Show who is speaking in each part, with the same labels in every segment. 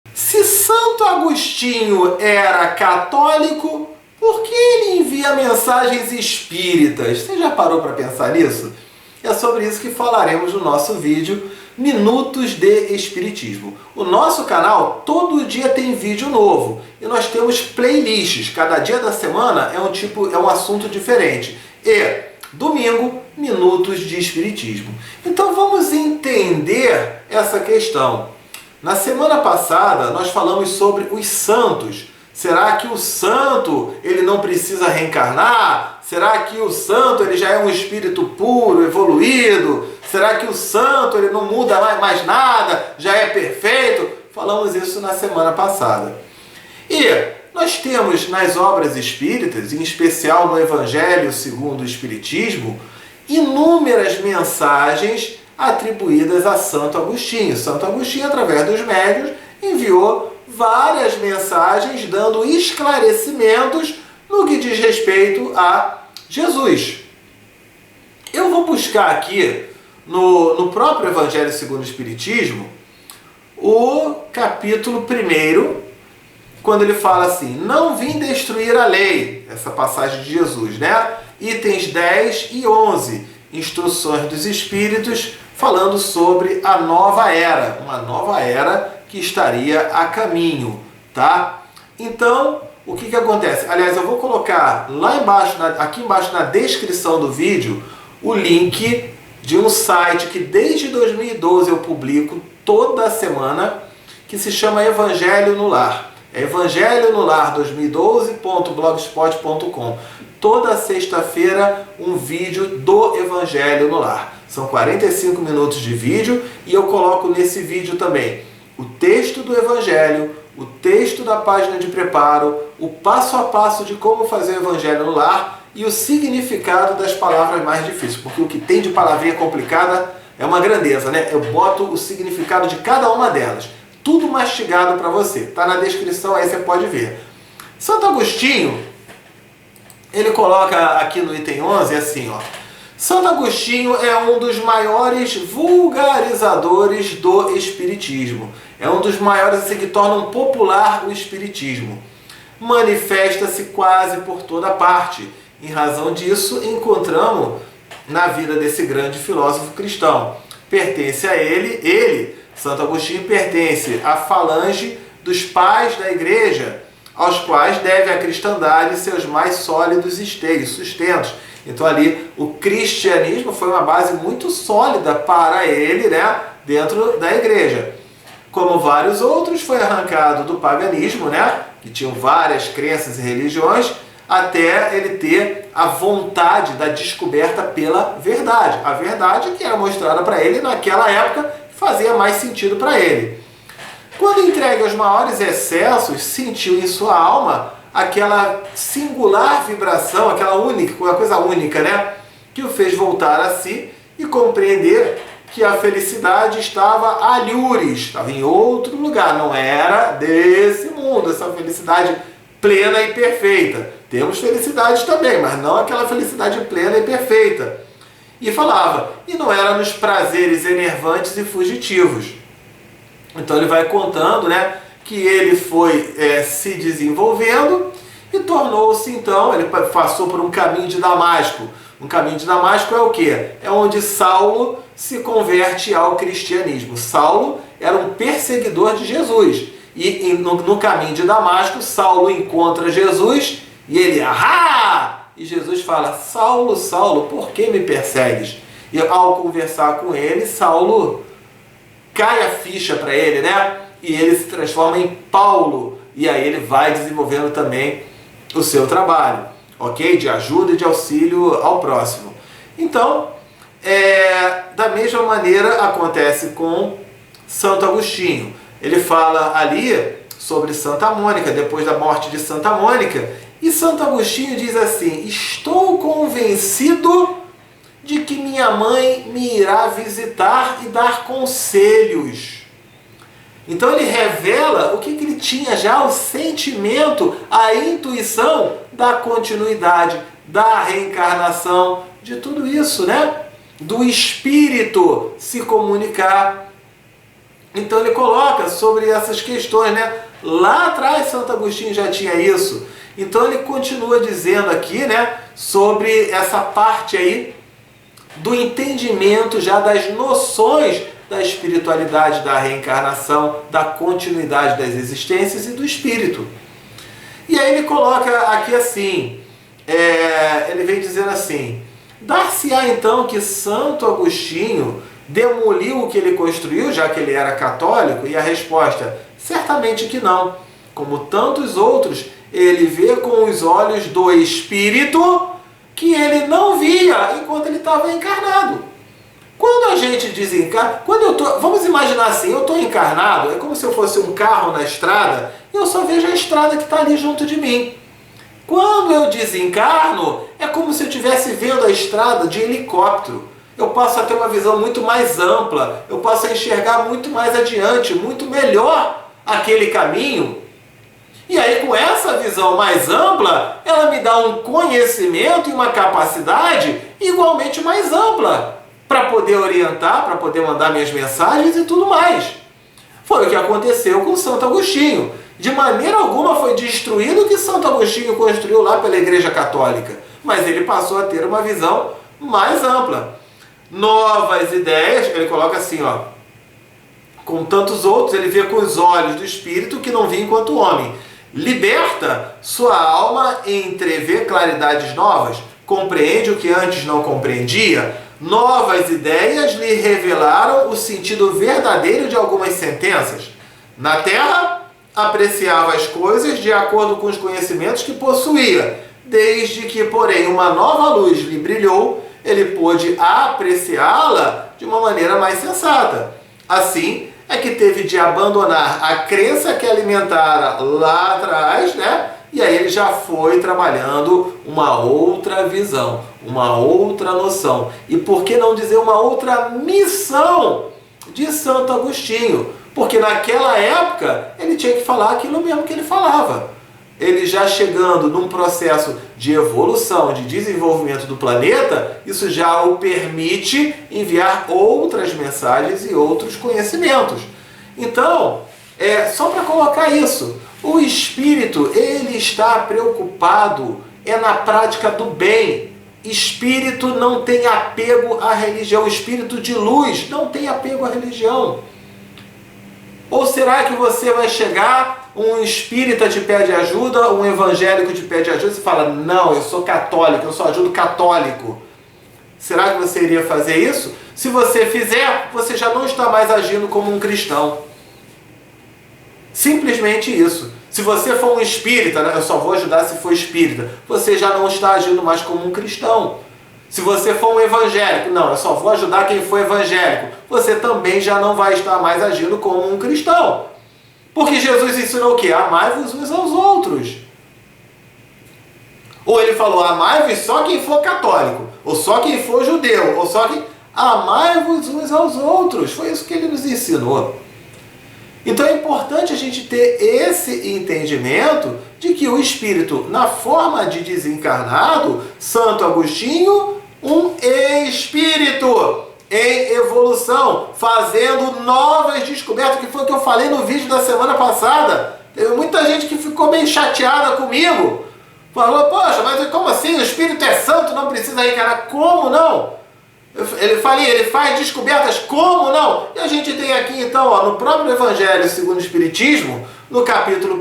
Speaker 1: Se Santo Agostinho era católico, por que ele envia mensagens espíritas? Você já parou para pensar nisso? É sobre isso que falaremos no nosso vídeo Minutos de Espiritismo. O nosso canal todo dia tem vídeo novo e nós temos playlists. Cada dia da semana é um assunto diferente. E domingo, Minutos de Espiritismo. Então vamos entender essa questão. Na semana passada nós falamos sobre os santos. Será que o santo ele não precisa reencarnar? Será que o santo ele já é um espírito puro, evoluído? Será que o santo ele não muda mais nada? Já é perfeito? Falamos isso na semana passada. E nós temos nas obras espíritas, em especial no Evangelho segundo o Espiritismo, inúmeras mensagens atribuídas a Santo Agostinho. Santo Agostinho, através dos médiuns, enviou várias mensagens dando esclarecimentos no que diz respeito a Jesus. Eu vou buscar aqui no próprio Evangelho segundo o Espiritismo o capítulo 1, quando ele fala assim: não vim destruir a lei, essa passagem de Jesus, né? Itens 10 e 11, instruções dos Espíritos, falando sobre a nova era, uma nova era que estaria a caminho, tá? Então, o que acontece? Aliás, eu vou colocar lá embaixo, aqui embaixo na descrição do vídeo, o link de um site que desde 2012 eu publico toda semana, que se chama Evangelho no Lar. É evangelhonolar2012.blogspot.com. Toda sexta-feira um vídeo do Evangelho no Lar. São 45 minutos de vídeo e eu coloco nesse vídeo também o texto do Evangelho, o texto da página de preparo, o passo a passo de como fazer o Evangelho no Lar e o significado das palavras mais difíceis, porque o que tem de palavrinha complicada é uma grandeza, né? Eu boto o significado de cada uma delas, tudo mastigado para você. Tá na descrição, aí você pode ver. Santo Agostinho, ele coloca aqui no item 11 assim, ó: Santo Agostinho é um dos maiores vulgarizadores do Espiritismo. É um dos maiores assim, que tornam popular o Espiritismo. Manifesta-se quase por toda parte. Em razão disso, encontramos na vida desse grande filósofo cristão. Pertence a ele, Santo Agostinho, pertence à falange dos pais da Igreja, aos quais deve a cristandade seus mais sólidos esteios, sustentos. Então ali o cristianismo foi uma base muito sólida para ele, né, dentro da igreja. Como vários outros, foi arrancado do paganismo, né, que tinham várias crenças e religiões, até ele ter a vontade da descoberta pela verdade. A verdade que era mostrada para ele naquela época fazia mais sentido para ele. Quando entregue aos maiores excessos, sentiu em sua alma aquela singular vibração, aquela única, uma coisa única, né? Que o fez voltar a si e compreender que a felicidade estava alhures, estava em outro lugar, não era desse mundo, essa felicidade plena e perfeita. Temos felicidade também, mas não aquela felicidade plena e perfeita. E falava, e não era nos prazeres enervantes e fugitivos. Então ele vai contando, né, que ele foi se desenvolvendo e tornou-se então, ele passou por um caminho de Damasco. Um caminho de Damasco é o quê? É onde Saulo se converte ao cristianismo. Saulo era um perseguidor de Jesus. E no caminho de Damasco, Saulo encontra Jesus e ele, ahá! E Jesus fala, Saulo, Saulo, por que me persegues? E ao conversar com ele, Saulo cai a ficha para ele, né? E ele se transforma em Paulo. E aí ele vai desenvolvendo também o seu trabalho, ok? De ajuda e de auxílio ao próximo. Então, da mesma maneira acontece com Santo Agostinho. Ele fala ali sobre Santa Mônica, depois da morte de Santa Mônica, e Santo Agostinho diz assim, estou convencido de que minha mãe me irá visitar e dar conselhos. Então ele revela o que ele tinha já, o sentimento, a intuição da continuidade, da reencarnação, de tudo isso, né? Do espírito se comunicar Então ele coloca sobre essas questões, né? Lá atrás Santo Agostinho já tinha isso. Então ele continua dizendo aqui, né, sobre essa parte aí do entendimento já das noções da espiritualidade, da reencarnação, da continuidade das existências e do espírito. E aí ele coloca aqui assim, ele vem dizendo assim: dar-se-á então que Santo Agostinho demoliu o que ele construiu, já que ele era católico? E a resposta, certamente que não. Como tantos outros, ele vê com os olhos do espírito que ele não via enquanto ele estava encarnado. Quando a gente desencarna, vamos imaginar assim, eu estou encarnado, é como se eu fosse um carro na estrada e eu só vejo a estrada que está ali junto de mim. Quando eu desencarno, é como se eu estivesse vendo a estrada de helicóptero. Eu passo a ter uma visão muito mais ampla, eu passo a enxergar muito mais adiante, muito melhor aquele caminho. E aí, com essa visão mais ampla, ela me dá um conhecimento e uma capacidade igualmente mais ampla para poder orientar, para poder mandar minhas mensagens e tudo mais. Foi o que aconteceu com Santo Agostinho. De maneira alguma foi destruído o que Santo Agostinho construiu lá pela Igreja Católica, mas ele passou a ter uma visão mais ampla. Novas ideias, ele coloca assim, ó, com tantos outros, ele vê com os olhos do espírito que não via enquanto homem. Liberta sua alma e entrevê claridades novas, compreende o que antes não compreendia. Novas ideias lhe revelaram o sentido verdadeiro de algumas sentenças. Na terra, apreciava as coisas de acordo com os conhecimentos que possuía. Desde que, porém, uma nova luz lhe brilhou, ele pôde apreciá-la de uma maneira mais sensata. Assim, é que teve de abandonar a crença que alimentara lá atrás, né? E aí ele já foi trabalhando uma outra visão, uma outra noção. E por que não dizer uma outra missão de Santo Agostinho? Porque naquela época ele tinha que falar aquilo mesmo que ele falava. Ele já chegando num processo de evolução, de desenvolvimento do planeta, isso já o permite enviar outras mensagens e outros conhecimentos. Então, só para colocar isso, o espírito, ele está preocupado, na prática do bem. Espírito não tem apego à religião, espírito de luz não tem apego à religião. Ou será que você vai chegar, um espírita te pede ajuda, um evangélico te pede ajuda, e você fala, não, eu sou católico, eu só ajudo católico. Será que você iria fazer isso? Se você fizer, você já não está mais agindo como um cristão. Simplesmente isso. Se você for um espírita, né, eu só vou ajudar se for espírita, você já não está agindo mais como um cristão. Se você for um evangélico, não, eu só vou ajudar quem for evangélico, você também já não vai estar mais agindo como um cristão. Porque Jesus ensinou o quê? Amai-vos uns aos outros. Ou ele falou, amai-vos só quem for católico, ou só quem for judeu, ou só quem... Amai-vos uns aos outros. Foi isso que ele nos ensinou. Então é importante a gente ter esse entendimento de que o espírito, na forma de desencarnado, Santo Agostinho, um espírito em evolução, fazendo novas descobertas, que foi o que eu falei no vídeo da semana passada. Teve muita gente que ficou bem chateada comigo. Falou, poxa, mas como assim? O espírito é santo, não precisa reencarnar. Como não? Ele faz descobertas, como não? E a gente tem aqui então, ó, no próprio Evangelho segundo o Espiritismo, no capítulo 1,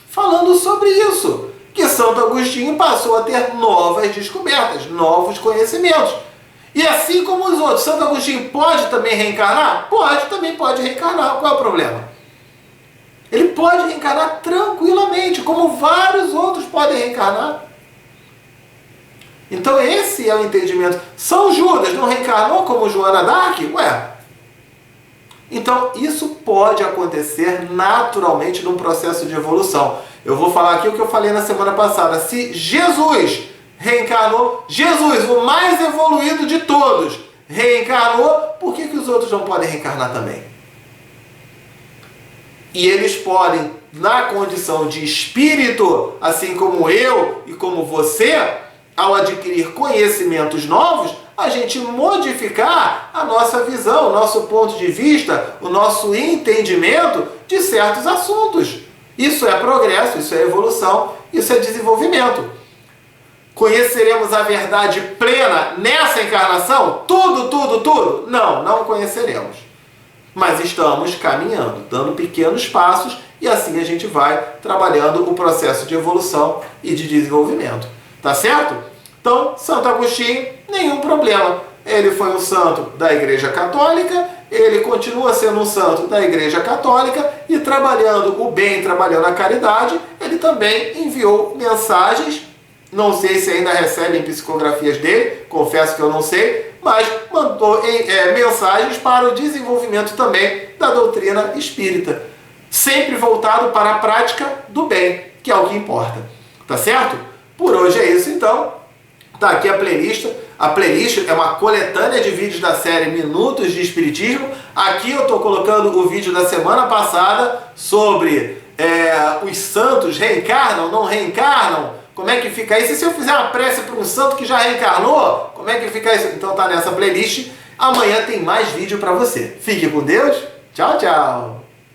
Speaker 1: falando sobre isso, que Santo Agostinho passou a ter novas descobertas, novos conhecimentos. E assim como os outros, Santo Agostinho pode também reencarnar? Pode, também pode reencarnar. Qual é o problema? Ele pode reencarnar tranquilamente, como vários outros podem reencarnar. Então esse é o entendimento. São Judas não reencarnou como Joana d'Arc? Ué. Então isso pode acontecer naturalmente num processo de evolução. Eu vou falar aqui o que eu falei na semana passada. Se Jesus reencarnou, Jesus, o mais evoluído de todos, reencarnou, por que os outros não podem reencarnar também? E eles podem, na condição de espírito, assim como eu e como você, ao adquirir conhecimentos novos, a gente modificar a nossa visão, o nosso ponto de vista, o nosso entendimento de certos assuntos. Isso é progresso, isso é evolução, isso é desenvolvimento. Conheceremos a verdade plena nessa encarnação? Tudo? Não, não conheceremos. Mas estamos caminhando, dando pequenos passos, e assim a gente vai trabalhando o processo de evolução e de desenvolvimento. Tá certo? Então, Santo Agostinho, nenhum problema. Ele foi um santo da Igreja Católica, ele continua sendo um santo da Igreja Católica, e trabalhando o bem, trabalhando a caridade, ele também enviou mensagens. Não sei se ainda recebem psicografias dele, confesso que eu não sei, mas mandou mensagens para o desenvolvimento também da doutrina espírita, sempre voltado para a prática do bem, que é o que importa. Tá certo? Por hoje é isso então. Tá aqui a playlist. A playlist é uma coletânea de vídeos da série Minutos de Espiritismo. Aqui eu estou colocando o vídeo da semana passada sobre os santos reencarnam, não reencarnam. Como é que fica isso? E se eu fizer uma prece para um santo que já reencarnou? Como é que fica isso? Então tá nessa playlist. Amanhã tem mais vídeo para você. Fique com Deus. Tchau, tchau.